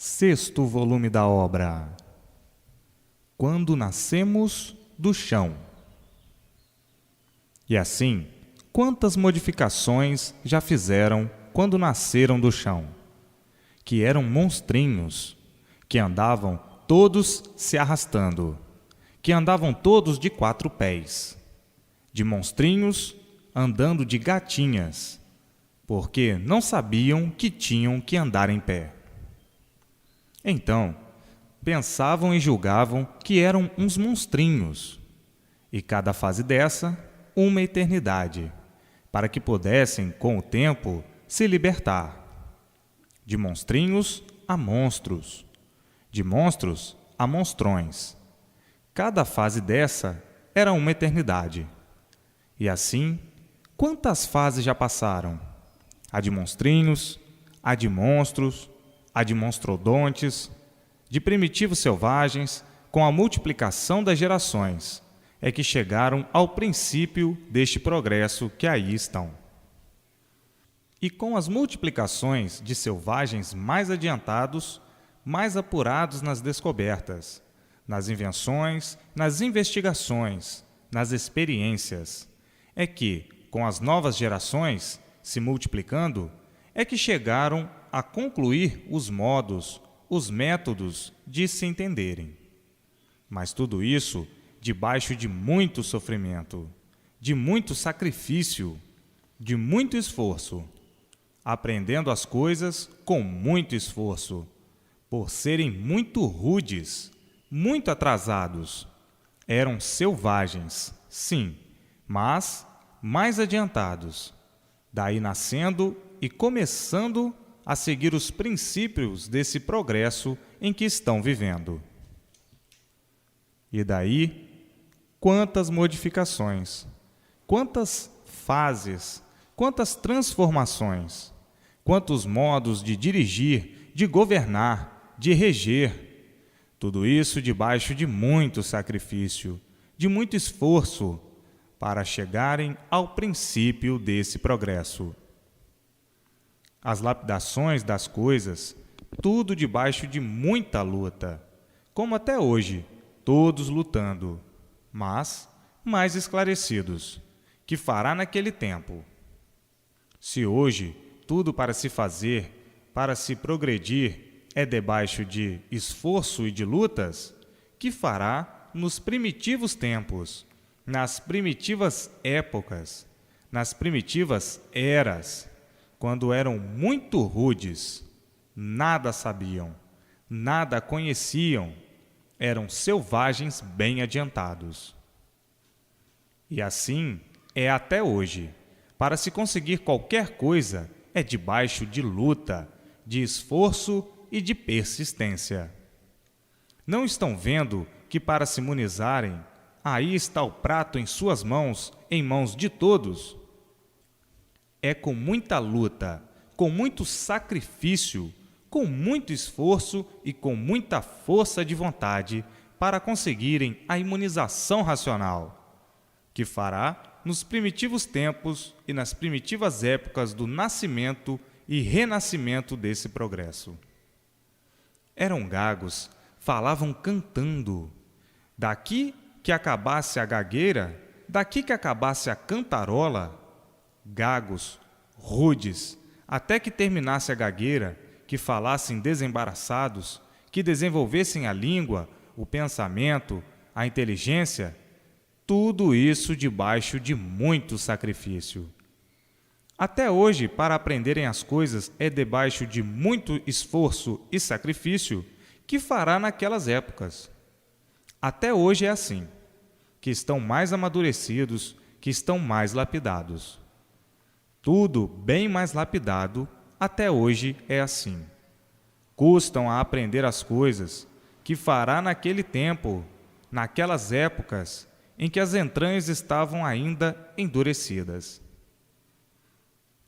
Sexto volume da obra. Quando nascemos do chão. E assim, quantas modificações já fizeram quando nasceram do chão? Que eram monstrinhos, que andavam todos se arrastando, que andavam todos de 4 pés, de monstrinhos andando de gatinhas, porque não sabiam que tinham que andar em pé. Então, pensavam e julgavam que eram uns monstrinhos, e cada fase dessa, uma eternidade, para que pudessem, com o tempo, se libertar. De monstrinhos a monstros, de monstros a monstrões. Cada fase dessa era uma eternidade. E assim, quantas fases já passaram? A de monstrinhos, a de monstros, a de monstrodontes, de primitivos selvagens, com a multiplicação das gerações, é que chegaram ao princípio deste progresso que aí estão. E com as multiplicações de selvagens mais adiantados, mais apurados nas descobertas, nas invenções, nas investigações, nas experiências, é que, com as novas gerações se multiplicando, é que chegaram a concluir os modos, os métodos de se entenderem. Mas tudo isso debaixo de muito sofrimento, de muito sacrifício, de muito esforço, aprendendo as coisas com muito esforço, por serem muito rudes, muito atrasados. Eram selvagens, sim, mas mais adiantados, daí nascendo e começando a seguir os princípios desse progresso em que estão vivendo. E daí, quantas modificações, quantas fases, quantas transformações, quantos modos de dirigir, de governar, de reger. Tudo isso debaixo de muito sacrifício, de muito esforço, para chegarem ao princípio desse progresso. As lapidações das coisas, tudo debaixo de muita luta, como até hoje, todos lutando, mas mais esclarecidos, que fará naquele tempo. Se hoje tudo para se fazer, para se progredir, é debaixo de esforço e de lutas, que fará nos primitivos tempos, nas primitivas épocas, nas primitivas eras, quando eram muito rudes, nada sabiam, nada conheciam, eram selvagens bem adiantados. E assim é até hoje. Para se conseguir qualquer coisa, é debaixo de luta, de esforço e de persistência. Não estão vendo que para se imunizarem, aí está o prato em suas mãos, em mãos de todos? É com muita luta, com muito sacrifício, com muito esforço e com muita força de vontade para conseguirem a imunização racional, que fará nos primitivos tempos e nas primitivas épocas do nascimento e renascimento desse progresso. Eram gagos, falavam cantando. Daqui que acabasse a gagueira, daqui que acabasse a cantarola, gagos, rudes, até que terminasse a gagueira, que falassem desembaraçados, que desenvolvessem a língua, o pensamento, a inteligência, tudo isso debaixo de muito sacrifício. Até hoje, para aprenderem as coisas, é debaixo de muito esforço e sacrifício que fará naquelas épocas. Até hoje é assim, que estão mais amadurecidos, que estão mais lapidados. Tudo bem mais lapidado, até hoje é assim. Custam a aprender as coisas, que fará naquele tempo, naquelas épocas, em que as entranhas estavam ainda endurecidas.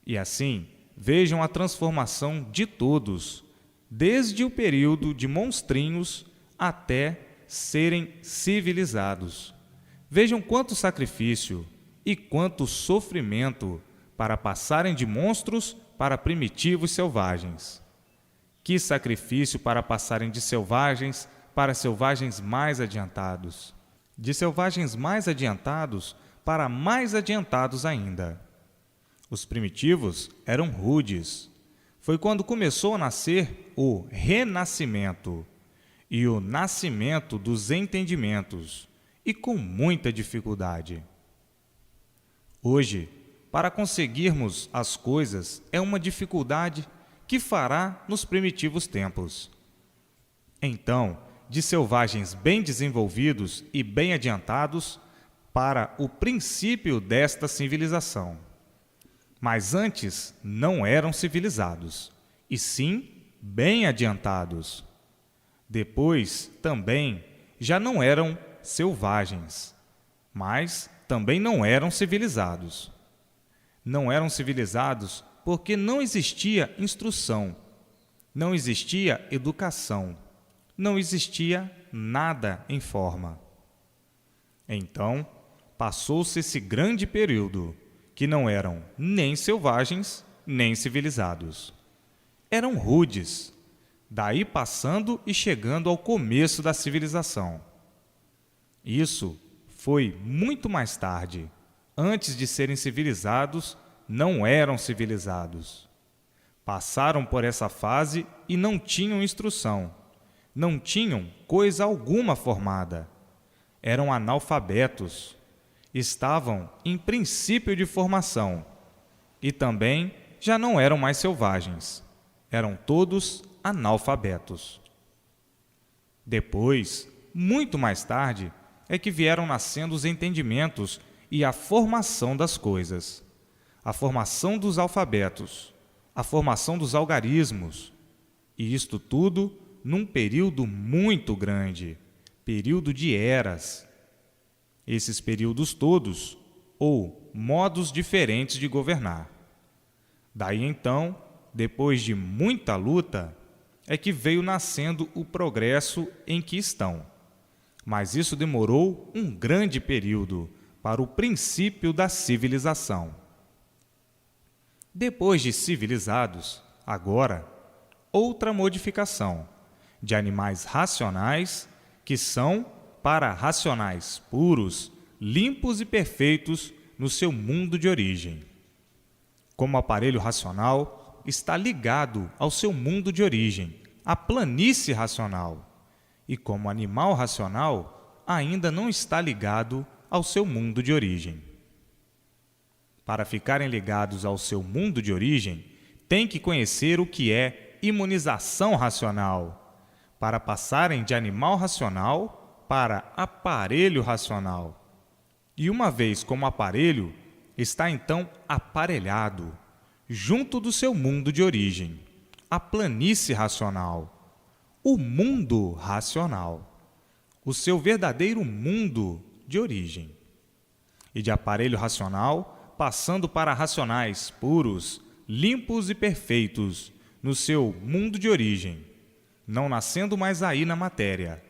E assim, vejam a transformação de todos, desde o período de monstrinhos até serem civilizados. Vejam quanto sacrifício e quanto sofrimento para passarem de monstros para primitivos selvagens. Que sacrifício para passarem de selvagens para selvagens mais adiantados, de selvagens mais adiantados para mais adiantados ainda. Os primitivos eram rudes. Foi quando começou a nascer o renascimento e o nascimento dos entendimentos, e com muita dificuldade. Hoje, para conseguirmos as coisas, é uma dificuldade que fará nos primitivos tempos. Então, de selvagens bem desenvolvidos e bem adiantados para o princípio desta civilização. Mas antes não eram civilizados, e sim bem adiantados. Depois também já não eram selvagens, mas também não eram civilizados. Não eram civilizados porque não existia instrução, não existia educação, não existia nada em forma. Então, passou-se esse grande período, que não eram nem selvagens, nem civilizados. Eram rudes, daí passando e chegando ao começo da civilização. Isso foi muito mais tarde. Antes de serem civilizados, não eram civilizados. Passaram por essa fase e não tinham instrução, não tinham coisa alguma formada. Eram analfabetos, estavam em princípio de formação e também já não eram mais selvagens, eram todos analfabetos. Depois, muito mais tarde, é que vieram nascendo os entendimentos e a formação das coisas, a formação dos alfabetos, a formação dos algarismos, e isto tudo num período muito grande, período de eras. Esses períodos todos, ou modos diferentes de governar. Daí então, depois de muita luta, é que veio nascendo o progresso em que estão. Mas isso demorou um grande período para o princípio da civilização. Depois de civilizados, agora, outra modificação de animais racionais que são para racionais puros, limpos e perfeitos no seu mundo de origem. Como aparelho racional, está ligado ao seu mundo de origem, à planície racional. E como animal racional, ainda não está ligado ao seu mundo de origem. Para ficarem ligados ao seu mundo de origem, tem que conhecer o que é imunização racional, para passarem de animal racional para aparelho racional. E uma vez como aparelho, está então aparelhado, junto do seu mundo de origem, a planície racional, o mundo racional, o seu verdadeiro mundo de origem. E de aparelho racional, passando para racionais puros, limpos e perfeitos, no seu mundo de origem, não nascendo mais aí na matéria,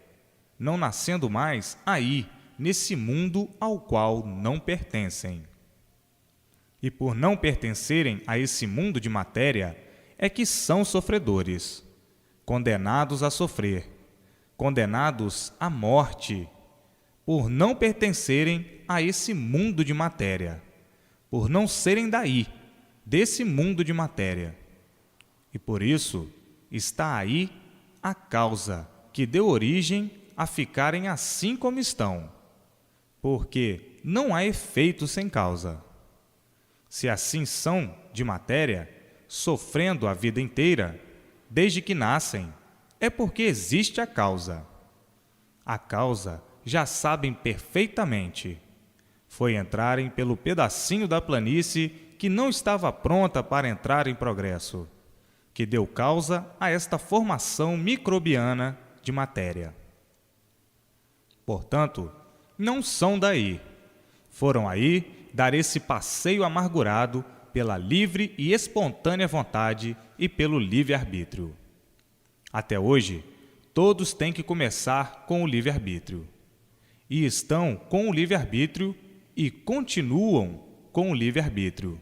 não nascendo mais aí, nesse mundo ao qual não pertencem. E por não pertencerem a esse mundo de matéria, é que são sofredores, condenados a sofrer, condenados à morte, por não pertencerem a esse mundo de matéria, por não serem daí, desse mundo de matéria. E por isso está aí a causa que deu origem a ficarem assim como estão, porque não há efeito sem causa. Se assim são de matéria, sofrendo a vida inteira, desde que nascem, é porque existe a causa. A causa já sabem perfeitamente. Foi entrarem pelo pedacinho da planície que não estava pronta para entrar em progresso, que deu causa a esta formação microbiana de matéria. Portanto, não são daí. Foram aí dar esse passeio amargurado pela livre e espontânea vontade e pelo livre-arbítrio. Até hoje, todos têm que começar com o livre-arbítrio. E estão com o livre-arbítrio e continuam com o livre-arbítrio.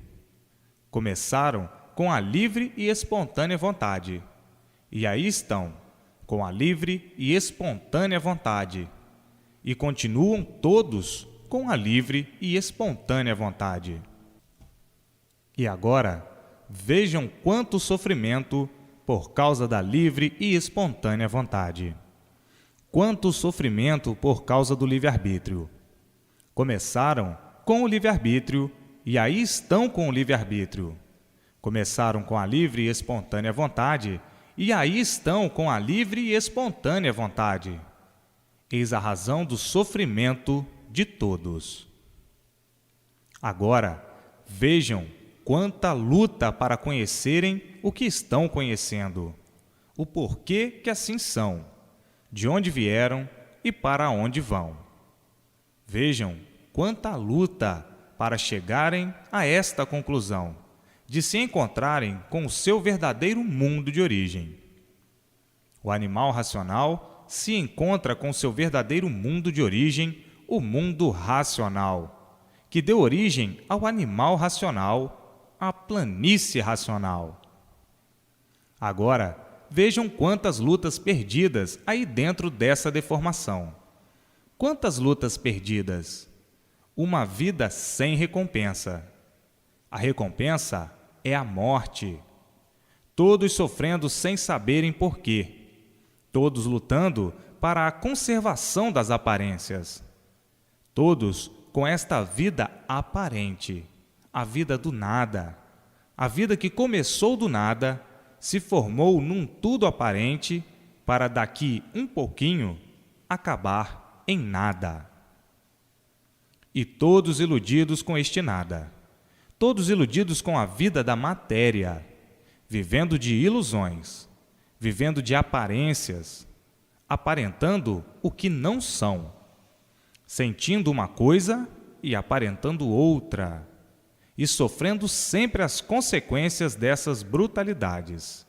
Começaram com a livre e espontânea vontade. e aí estão, com a livre e espontânea vontade, e continuam todos com a livre e espontânea vontade. E agora, vejam quanto sofrimento por causa da livre e espontânea vontade. Quanto sofrimento por causa do livre-arbítrio. Começaram com o livre-arbítrio e aí estão com o livre-arbítrio. Começaram com a livre e espontânea vontade e aí estão com a livre e espontânea vontade. Eis a razão do sofrimento de todos. Agora, vejam quanta luta para conhecerem o que estão conhecendo, o porquê que assim são, de onde vieram e para onde vão. Vejam quanta luta para chegarem a esta conclusão, de se encontrarem com o seu verdadeiro mundo de origem. O animal racional se encontra com seu verdadeiro mundo de origem, o mundo racional, que deu origem ao animal racional, à planície racional. Agora, vejam quantas lutas perdidas aí dentro dessa deformação. Quantas lutas perdidas? Uma vida sem recompensa. A recompensa é a morte. Todos sofrendo sem saberem por quê. Todos lutando para a conservação das aparências. Todos com esta vida aparente, a vida do nada, a vida que começou do nada, se formou num tudo aparente, para daqui um pouquinho acabar em nada. E todos iludidos com este nada, todos iludidos com a vida da matéria, vivendo de ilusões, vivendo de aparências, aparentando o que não são, sentindo uma coisa e aparentando outra, e sofrendo sempre as consequências dessas brutalidades,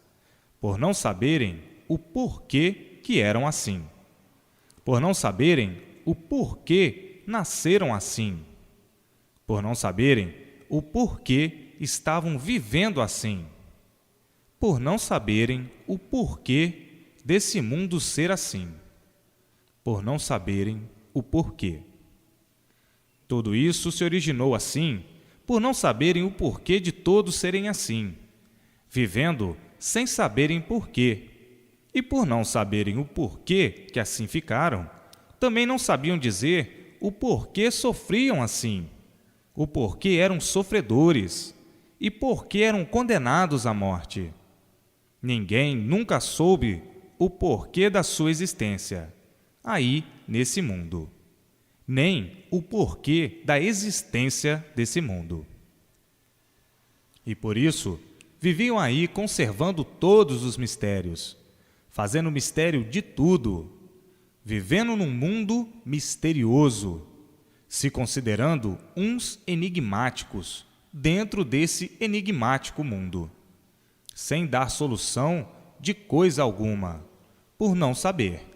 por não saberem o porquê que eram assim, por não saberem o porquê nasceram assim, por não saberem o porquê estavam vivendo assim, por não saberem o porquê desse mundo ser assim, por não saberem o porquê. Tudo isso se originou assim, por não saberem o porquê de todos serem assim, vivendo sem saberem porquê. E por não saberem o porquê que assim ficaram, também não sabiam dizer o porquê sofriam assim, o porquê eram sofredores e porquê eram condenados à morte. Ninguém nunca soube o porquê da sua existência, aí nesse mundo, nem o porquê da existência desse mundo. E por isso, viviam aí conservando todos os mistérios, fazendo mistério de tudo, vivendo num mundo misterioso, se considerando uns enigmáticos dentro desse enigmático mundo, sem dar solução de coisa alguma, por não saber,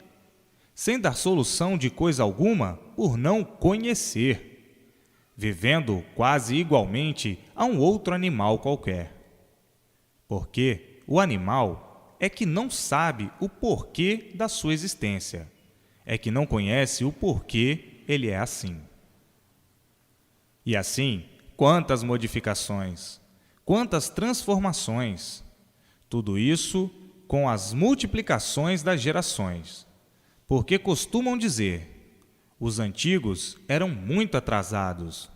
sem dar solução de coisa alguma por não conhecer, vivendo quase igualmente a um outro animal qualquer. Porque o animal é que não sabe o porquê da sua existência, é que não conhece o porquê ele é assim. E assim, quantas modificações, quantas transformações, tudo isso com as multiplicações das gerações, porque costumam dizer, os antigos eram muito atrasados,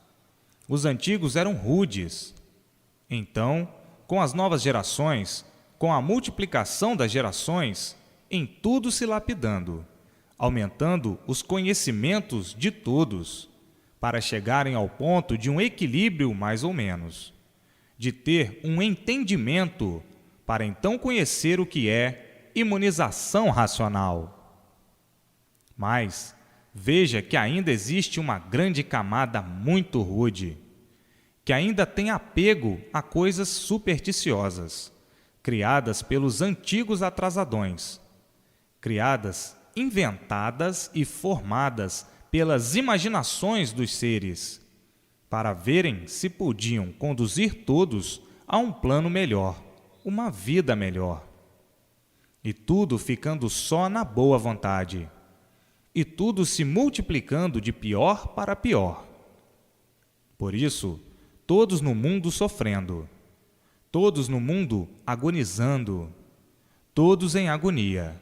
os antigos eram rudes. Então, com as novas gerações, com a multiplicação das gerações, em tudo se lapidando, aumentando os conhecimentos de todos, para chegarem ao ponto de um equilíbrio mais ou menos, de ter um entendimento para então conhecer o que é imunização racional. Mas veja que ainda existe uma grande camada muito rude, que ainda tem apego a coisas supersticiosas, criadas pelos antigos atrasadões, criadas, inventadas e formadas pelas imaginações dos seres, para verem se podiam conduzir todos a um plano melhor, uma vida melhor. e tudo ficando só na boa vontade, e tudo se multiplicando de pior para pior. Por isso, todos no mundo sofrendo, todos no mundo agonizando, todos em agonia,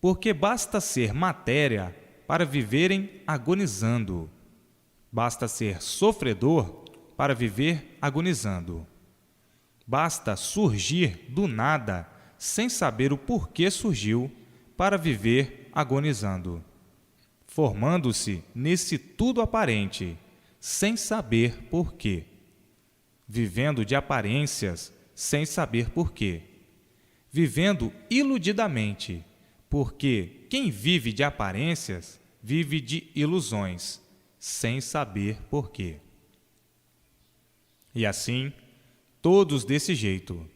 porque basta ser matéria para viverem agonizando, basta ser sofredor para viver agonizando. Basta surgir do nada, sem saber o porquê surgiu, para viver agonizando, formando-se nesse tudo aparente, sem saber porquê, vivendo de aparências, sem saber porquê, vivendo iludidamente, porque quem vive de aparências vive de ilusões, sem saber porquê. E assim, todos desse jeito,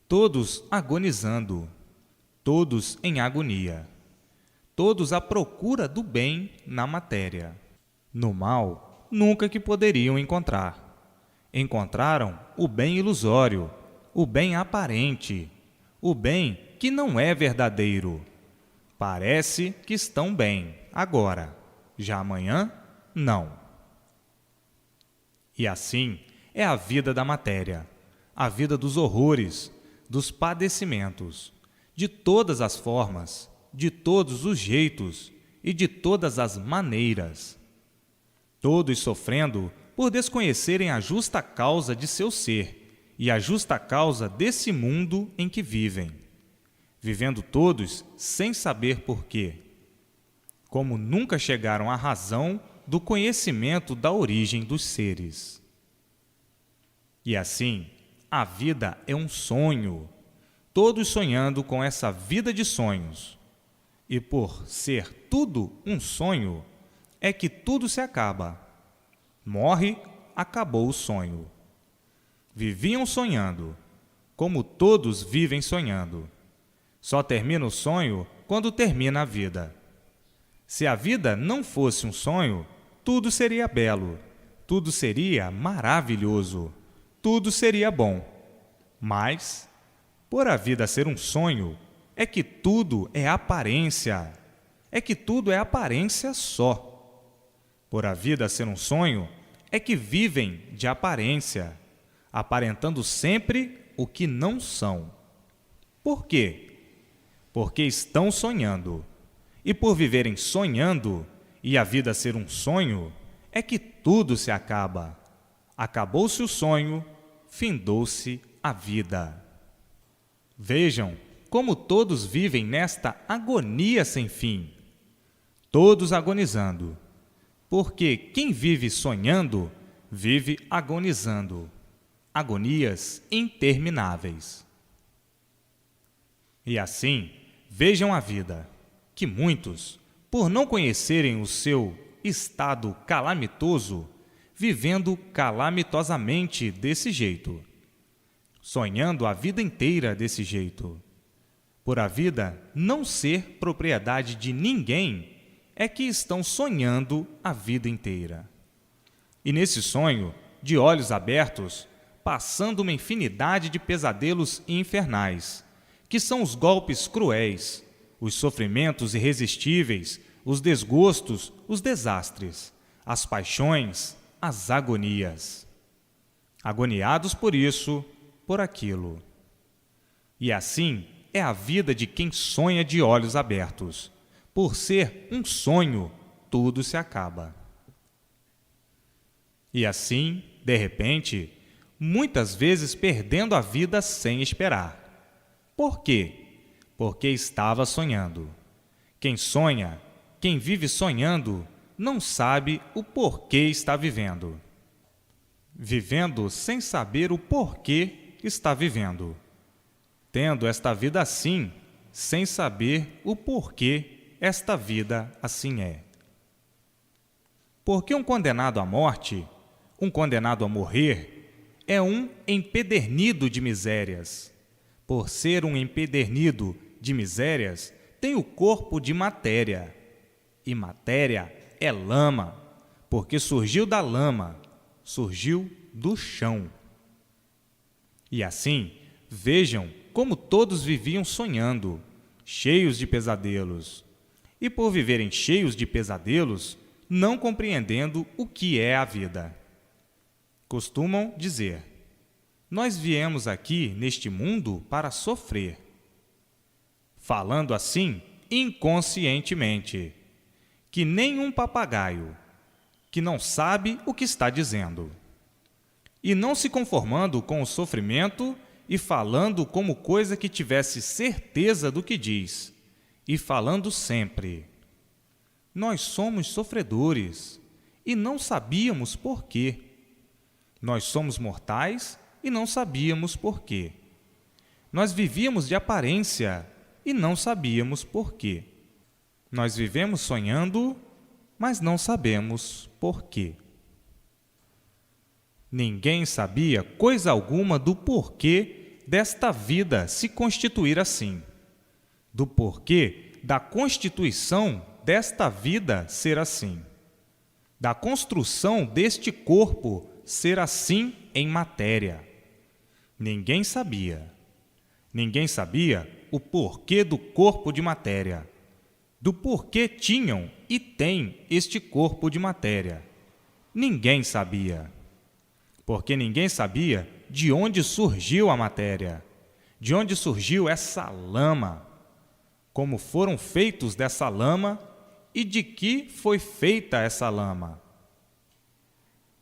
todos agonizando, todos em agonia, todos à procura do bem na matéria. No mal, nunca que poderiam encontrar. Encontraram o bem ilusório, o bem aparente, o bem que não é verdadeiro. Parece que estão bem agora, já amanhã, não. E assim é a vida da matéria, a vida dos horrores, dos padecimentos, de todas as formas, de todos os jeitos e de todas as maneiras. Todos sofrendo por desconhecerem a justa causa de seu ser e a justa causa desse mundo em que vivem, vivendo todos sem saber porquê, como nunca chegaram à razão do conhecimento da origem dos seres. E assim, a vida é um sonho, todos sonhando com essa vida de sonhos. E por ser tudo um sonho, é que tudo se acaba. Morre, acabou o sonho. Viviam sonhando, como todos vivem sonhando. Só termina o sonho quando termina a vida. Se a vida não fosse um sonho, tudo seria belo, tudo seria maravilhoso, tudo seria bom. Mas, por a vida ser um sonho, é que tudo é aparência, é que tudo é aparência só. Por a vida ser um sonho, é que vivem de aparência, aparentando sempre o que não são. Por quê? Porque estão sonhando. E por viverem sonhando, e a vida ser um sonho, é que tudo se acaba. Acabou-se o sonho, findou-se a vida. Vejam como todos vivem nesta agonia sem fim, todos agonizando, porque quem vive sonhando, vive agonizando, agonias intermináveis. E assim, vejam a vida, que muitos, por não conhecerem o seu estado calamitoso, vivendo calamitosamente desse jeito, sonhando a vida inteira desse jeito. Por a vida não ser propriedade de ninguém, é que estão sonhando a vida inteira. E nesse sonho, de olhos abertos, passando uma infinidade de pesadelos infernais, que são os golpes cruéis, os sofrimentos irresistíveis, os desgostos, os desastres, as paixões, as agonias. Agoniados por isso, por aquilo. E assim é a vida de quem sonha de olhos abertos. Por ser um sonho, tudo se acaba. E assim, de repente, muitas vezes perdendo a vida sem esperar. Por quê? Porque estava sonhando. Quem sonha, quem vive sonhando, não sabe o porquê está vivendo. Vivendo sem saber o porquê está vivendo. Tendo esta vida assim, sem saber o porquê esta vida assim é. Porque um condenado à morte, um condenado a morrer, é um empedernido de misérias. Por ser um empedernido de misérias, tem o corpo de matéria. E matéria é lama, porque surgiu da lama, surgiu do chão. E assim, vejam como todos viviam sonhando, cheios de pesadelos. E por viverem cheios de pesadelos, não compreendendo o que é a vida. Costumam dizer: nós viemos aqui neste mundo para sofrer. Falando assim inconscientemente, que nem um papagaio, que não sabe o que está dizendo. E não se conformando com o sofrimento e falando como coisa que tivesse certeza do que diz, e falando sempre: nós somos sofredores e não sabíamos por quê. Nós somos mortais e não sabíamos por quê. Nós vivíamos de aparência e não sabíamos por quê. Nós vivemos sonhando, mas não sabemos por quê. Ninguém sabia coisa alguma do porquê desta vida se constituir assim, do porquê da constituição desta vida ser assim, da construção deste corpo ser assim em matéria. Ninguém sabia. Ninguém sabia o porquê do corpo de matéria, do porquê tinham e têm este corpo de matéria. Ninguém sabia. Porque ninguém sabia de onde surgiu a matéria, de onde surgiu essa lama, como foram feitos dessa lama e de que foi feita essa lama.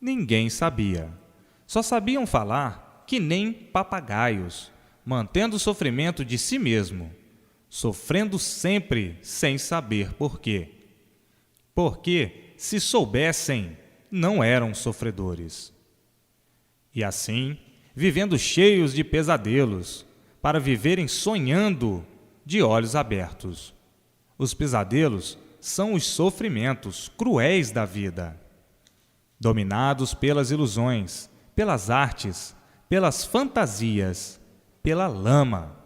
Ninguém sabia. Só sabiam falar que nem papagaios, mantendo o sofrimento de si mesmo, sofrendo sempre sem saber por quê. Porque, se soubessem, não eram sofredores. E assim, vivendo cheios de pesadelos, para viverem sonhando de olhos abertos. Os pesadelos são os sofrimentos cruéis da vida, dominados pelas ilusões, pelas artes, pelas fantasias, pela lama,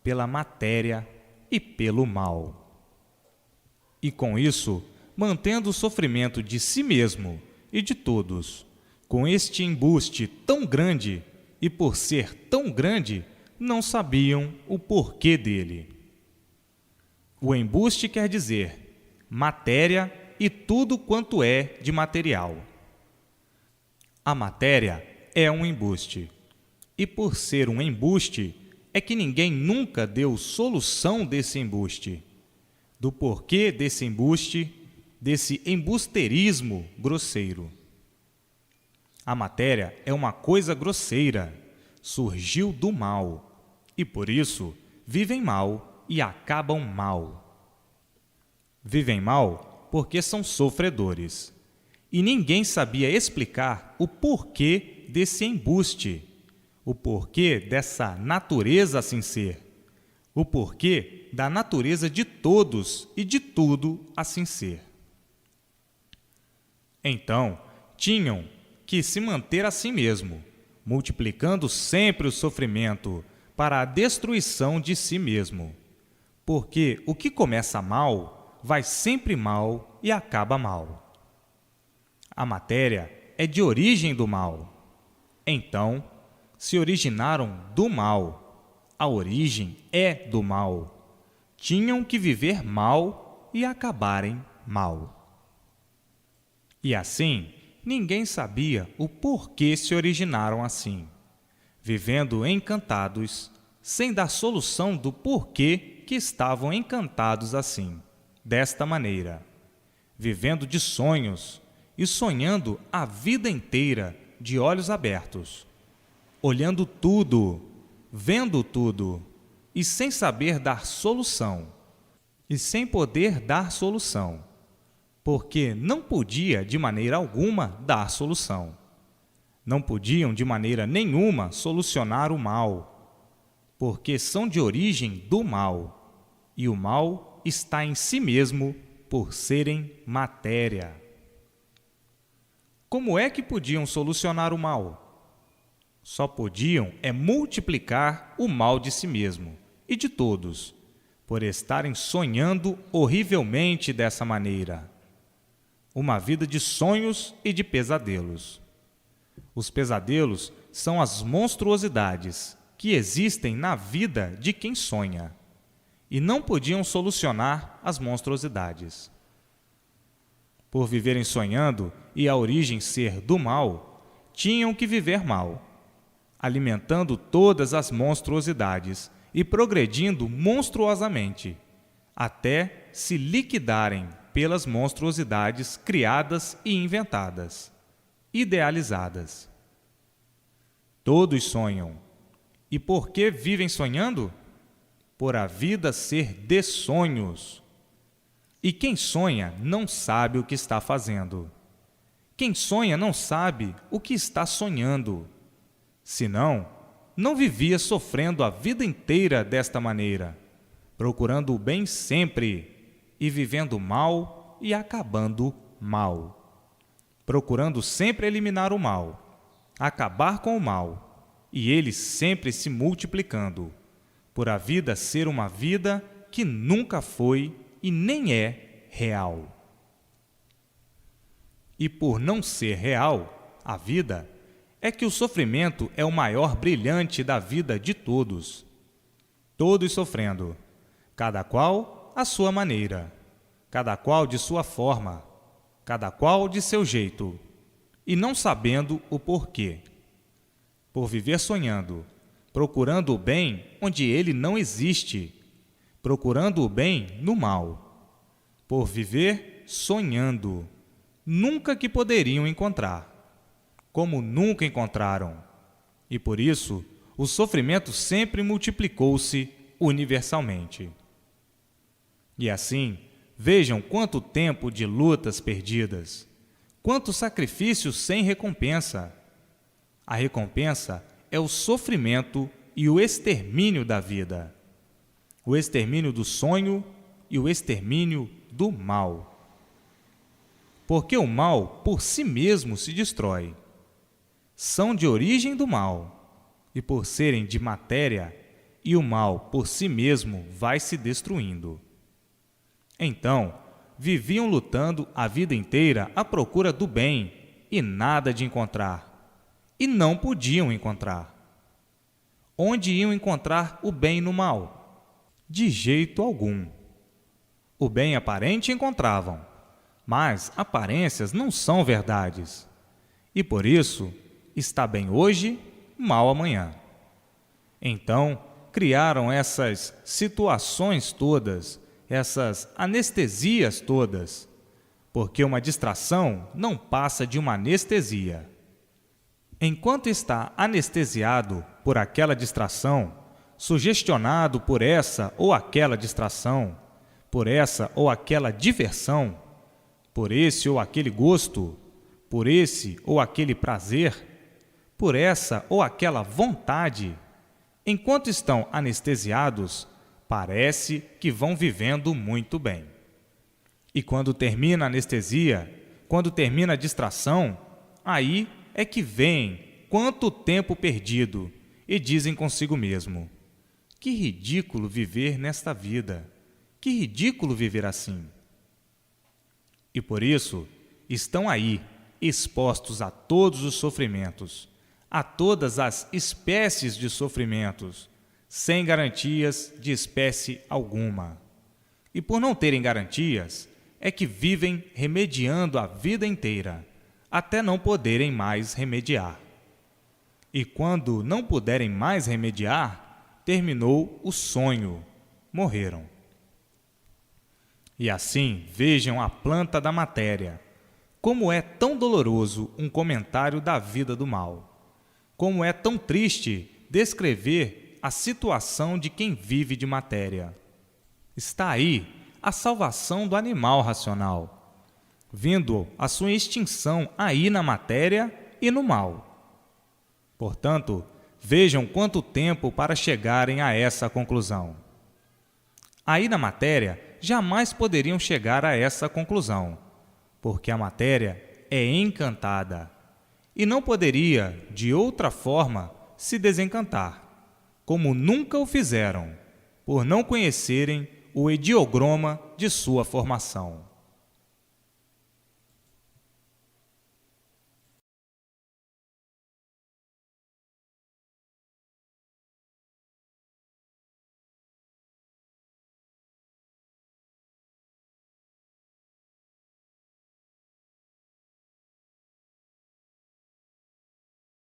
pela matéria e pelo mal. E com isso, mantendo o sofrimento de si mesmo e de todos, com este embuste tão grande, e por ser tão grande, não sabiam o porquê dele. O embuste quer dizer matéria e tudo quanto é de material. A matéria é um embuste, e por ser um embuste, é que ninguém nunca deu solução desse embuste, do porquê desse embuste, desse embusterismo grosseiro. A matéria é uma coisa grosseira, surgiu do mal, e por isso vivem mal e acabam mal. Vivem mal porque são sofredores, e ninguém sabia explicar o porquê desse embuste, o porquê dessa natureza assim ser, o porquê da natureza de todos e de tudo assim ser. Então, tinham que se manter assim mesmo, multiplicando sempre o sofrimento para a destruição de si mesmo. Porque o que começa mal, vai sempre mal e acaba mal. A matéria é de origem do mal. Então, se originaram do mal. A origem é do mal. Tinham que viver mal e acabarem mal. E assim, ninguém sabia o porquê se originaram assim, vivendo encantados, sem dar solução do porquê que estavam encantados assim, desta maneira, vivendo de sonhos e sonhando a vida inteira de olhos abertos, olhando tudo, vendo tudo, e sem saber dar solução, e sem poder dar solução, porque não podia de maneira alguma dar solução. Não podiam de maneira nenhuma solucionar o mal, porque são de origem do mal, e o mal está em si mesmo por serem matéria. Como é que podiam solucionar o mal? Só podiam multiplicar o mal de si mesmo e de todos, por estarem sonhando horrivelmente dessa maneira. Uma vida de sonhos e de pesadelos. Os pesadelos são as monstruosidades que existem na vida de quem sonha. e não podiam solucionar as monstruosidades. Por viverem sonhando e a origem ser do mal, tinham que viver mal, alimentando todas as monstruosidades e progredindo monstruosamente, até se liquidarem pelas monstruosidades criadas e inventadas, idealizadas. Todos sonham. E por que vivem sonhando? Por a vida ser de sonhos. E quem sonha não sabe o que está fazendo. Quem sonha não sabe o que está sonhando. Senão, não vivia sofrendo a vida inteira desta maneira, procurando o bem sempre e vivendo mal e acabando mal. Procurando sempre eliminar o mal, acabar com o mal, e ele sempre se multiplicando, por a vida ser uma vida que nunca foi e nem é real. E por não ser real, a vida, é que o sofrimento é o maior brilhante da vida de todos. Todos sofrendo, cada qual à sua maneira, cada qual de sua forma, cada qual de seu jeito, e não sabendo o porquê. Por viver sonhando, procurando o bem onde ele não existe, procurando o bem no mal. Por viver sonhando, nunca que poderiam encontrar, como nunca encontraram. E por isso, o sofrimento sempre multiplicou-se universalmente. E assim, vejam quanto tempo de lutas perdidas, quanto sacrifício sem recompensa. A recompensa é o sofrimento e o extermínio da vida, o extermínio do sonho e o extermínio do mal. Porque o mal por si mesmo se destrói. São de origem do mal, e por serem de matéria, e o mal por si mesmo vai se destruindo. Então, viviam lutando a vida inteira à procura do bem e nada de encontrar, e não podiam encontrar. Onde iam encontrar o bem no mal? De jeito algum. O bem aparente encontravam, mas aparências não são verdades. E por isso, está bem hoje, mal amanhã. Então, criaram essas situações todas, essas anestesias todas, porque uma distração não passa de uma anestesia. Enquanto está anestesiado por aquela distração, sugestionado por essa ou aquela distração, por essa ou aquela diversão, por esse ou aquele gosto, por esse ou aquele prazer, por essa ou aquela vontade, enquanto estão anestesiados, parece que vão vivendo muito bem. E quando termina a anestesia, quando termina a distração, aí é que veem quanto tempo perdido e dizem consigo mesmo: que ridículo viver nesta vida, que ridículo viver assim. E por isso estão aí expostos a todos os sofrimentos, a todas as espécies de sofrimentos, sem garantias de espécie alguma. E por não terem garantias, é que vivem remediando a vida inteira, até não poderem mais remediar. E quando não puderem mais remediar, terminou o sonho, morreram. E assim vejam a planta da matéria, como é tão doloroso um comentário da vida do mal, como é tão triste descrever a situação de quem vive de matéria. Está aí a salvação do animal racional, vindo a sua extinção aí na matéria e no mal. Portanto, vejam quanto tempo para chegarem a essa conclusão. Aí na matéria, jamais poderiam chegar a essa conclusão, porque a matéria é encantada e não poderia, de outra forma, se desencantar, como nunca o fizeram, por não conhecerem o ideograma de sua formação.